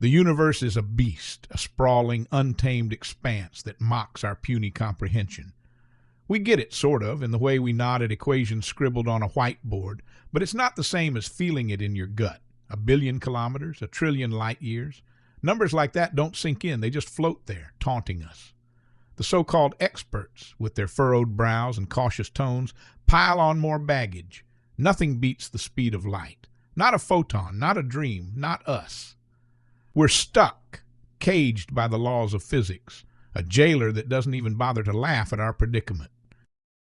The universe is a beast, a sprawling, untamed expanse that mocks our puny comprehension. We get it, sort of, in the way we nod at equations scribbled on a whiteboard, but it's not the same as feeling it in your gut. 1 billion kilometers, 1 trillion light years. Numbers like that don't sink in, they just float there, taunting us. The so-called experts, with their furrowed brows and cautious tones, pile on more baggage. Nothing beats the speed of light. Not a photon, not a dream, not us. We're stuck, caged by the laws of physics, a jailer that doesn't even bother to laugh at our predicament.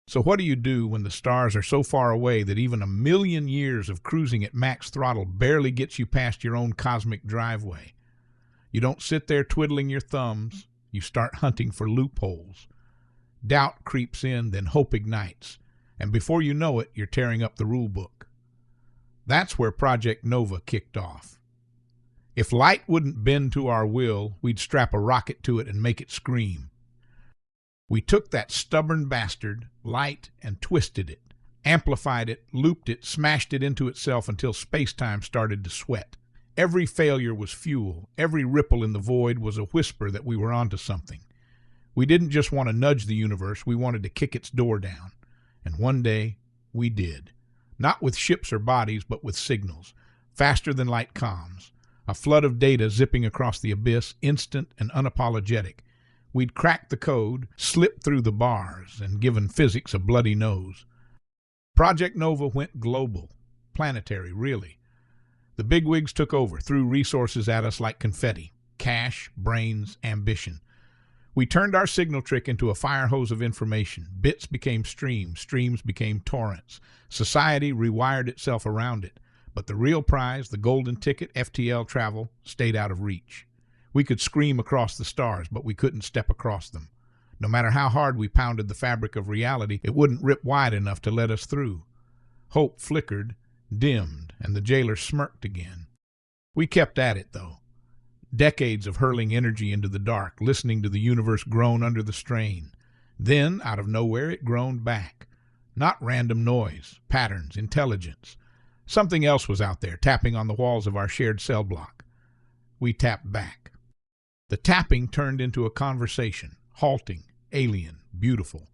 So what do you do when the stars are so far away that even 1 million years of cruising at max throttle barely gets you past your own cosmic driveway? You don't sit there twiddling your thumbs. You start hunting for loopholes. Doubt creeps in, then hope ignites, and before you know it, you're tearing up the rule book. That's where Project Nova kicked off. If light wouldn't bend to our will, we'd strap a rocket to it and make it scream. We took that stubborn bastard, light, and twisted it, amplified it, looped it, smashed it into itself until space-time started to sweat. Every failure was fuel. Every ripple in the void was a whisper that we were onto something. We didn't just want to nudge the universe, we wanted to kick its door down. And one day, we did. Not with ships or bodies, but with signals, faster than light comms. A flood of data zipping across the abyss, instant and unapologetic. We'd cracked the code, slipped through the bars, and given physics a bloody nose. Project Nova went global, planetary, really. The bigwigs took over, threw resources at us like confetti. Cash, brains, ambition. We turned our signal trick into a fire hose of information. Bits became streams, streams became torrents. Society rewired itself around it. But the real prize, the golden ticket, FTL travel, stayed out of reach. We could scream across the stars, but we couldn't step across them. No matter how hard we pounded the fabric of reality, it wouldn't rip wide enough to let us through. Hope flickered, dimmed, and the jailer smirked again. We kept at it, though. Decades of hurling energy into the dark, listening to the universe groan under the strain. Then, out of nowhere, it groaned back. Not random noise, patterns, intelligence. Something else was out there, tapping on the walls of our shared cell block. We tapped back. The tapping turned into a conversation, halting, alien, beautiful.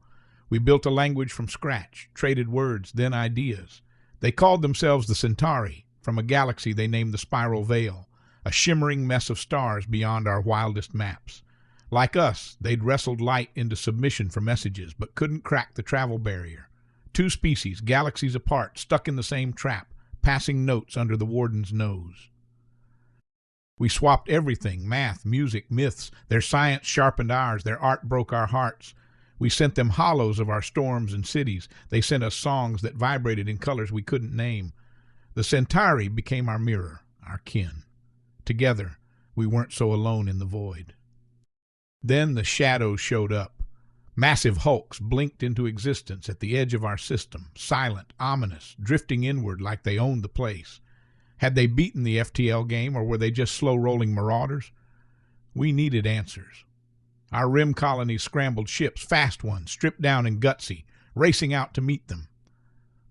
We built a language from scratch, traded words, then ideas. They called themselves the Centauri, from a galaxy they named the Spiral Veil, a shimmering mess of stars beyond our wildest maps. Like us, they'd wrestled light into submission for messages, but couldn't crack the travel barrier. Two species, galaxies apart, stuck in the same trap, passing notes under the warden's nose. We swapped everything, math, music, myths. Their science sharpened ours, their art broke our hearts. We sent them hollows of our storms and cities. They sent us songs that vibrated in colors we couldn't name. The Centauri became our mirror, our kin. Together, we weren't so alone in the void. Then the shadows showed up. Massive hulks blinked into existence at the edge of our system, silent, ominous, drifting inward like they owned the place. Had they beaten the FTL game, or were they just slow-rolling marauders? We needed answers. Our rim colonies scrambled ships, fast ones, stripped down and gutsy, racing out to meet them.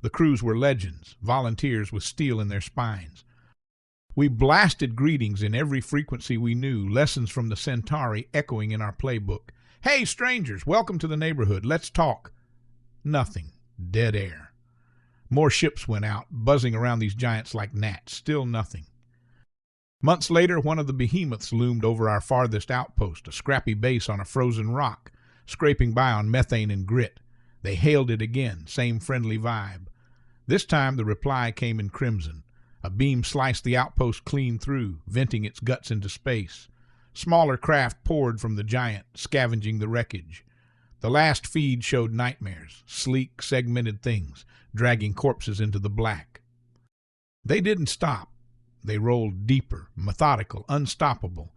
The crews were legends, volunteers with steel in their spines. We blasted greetings in every frequency we knew, lessons from the Centauri echoing in our playbook. Hey, strangers, welcome to the neighborhood. Let's talk. Nothing. Dead air. More ships went out, buzzing around these giants like gnats. Still nothing. Months later, one of the behemoths loomed over our farthest outpost, a scrappy base on a frozen rock, scraping by on methane and grit. They hailed it again, same friendly vibe. This time the reply came in crimson. A beam sliced the outpost clean through, venting its guts into space. Smaller craft poured from the giant, scavenging the wreckage. The last feed showed nightmares, sleek, segmented things, dragging corpses into the black. They didn't stop. They rolled deeper, methodical, unstoppable.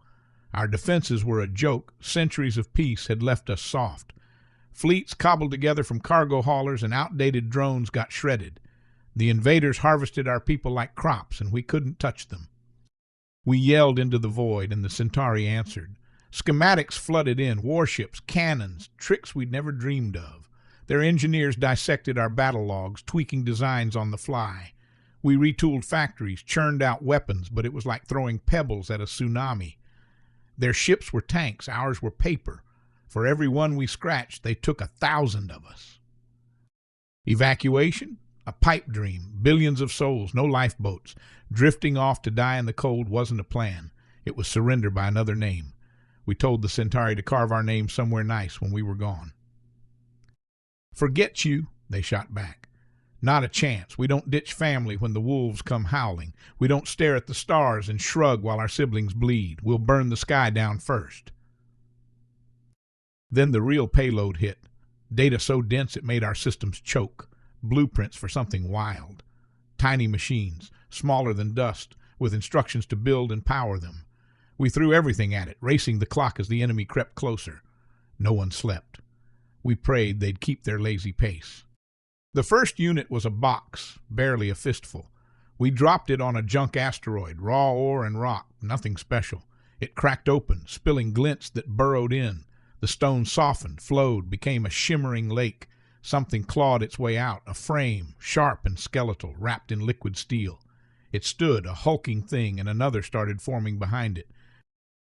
Our defenses were a joke. Centuries of peace had left us soft. Fleets cobbled together from cargo haulers and outdated drones got shredded. The invaders harvested our people like crops, and we couldn't touch them. We yelled into the void, and the Centauri answered. Schematics flooded in, warships, cannons, tricks we'd never dreamed of. Their engineers dissected our battle logs, tweaking designs on the fly. We retooled factories, churned out weapons, but it was like throwing pebbles at a tsunami. Their ships were tanks, ours were paper. For every one we scratched, they took 1,000 of us. Evacuation? A pipe dream. Billions of souls, no lifeboats. Drifting off to die in the cold wasn't a plan. It was surrender by another name. We told the Centauri to carve our names somewhere nice when we were gone. "Forget you," they shot back. "Not a chance. We don't ditch family when the wolves come howling. We don't stare at the stars and shrug while our siblings bleed. We'll burn the sky down first." Then the real payload hit. Data so dense it made our systems choke. Blueprints for something wild. Tiny machines, smaller than dust, with instructions to build and power them. We threw everything at it, racing the clock as the enemy crept closer. No one slept. We prayed they'd keep their lazy pace. The first unit was a box, barely a fistful. We dropped it on a junk asteroid, raw ore and rock, nothing special. It cracked open, spilling glints that burrowed in. The stone softened, flowed, became a shimmering lake. Something clawed its way out, a frame, sharp and skeletal, wrapped in liquid steel. It stood, a hulking thing, and another started forming behind it.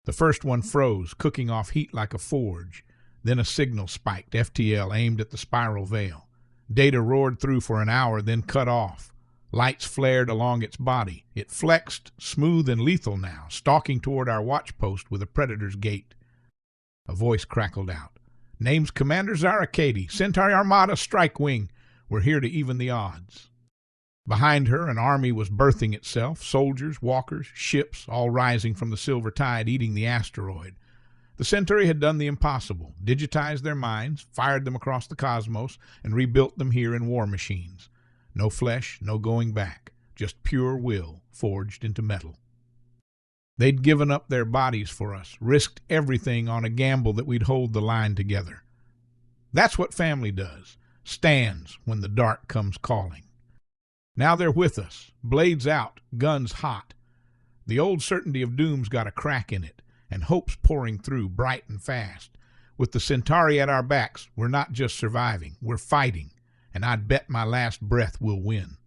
The first one froze, cooking off heat like a forge. Then a signal spiked, FTL aimed at the spiral veil. Data roared through for an hour, then cut off. Lights flared along its body. It flexed, smooth and lethal now, stalking toward our watch post with a predator's gait. A voice crackled out. "Name's Commander Zarakady, Centauri Armada Strike Wing. We're here to even the odds." Behind her, an army was birthing itself, soldiers, walkers, ships, all rising from the silver tide, eating the asteroid. The Centauri had done the impossible, digitized their minds, fired them across the cosmos, and rebuilt them here in war machines. No flesh, no going back, just pure will forged into metal. They'd given up their bodies for us, risked everything on a gamble that we'd hold the line together. That's what family does, stands when the dark comes calling. Now they're with us, blades out, guns hot. The old certainty of doom's got a crack in it, and hope's pouring through, bright and fast. With the Centauri at our backs, we're not just surviving, we're fighting, and I'd bet my last breath we'll win.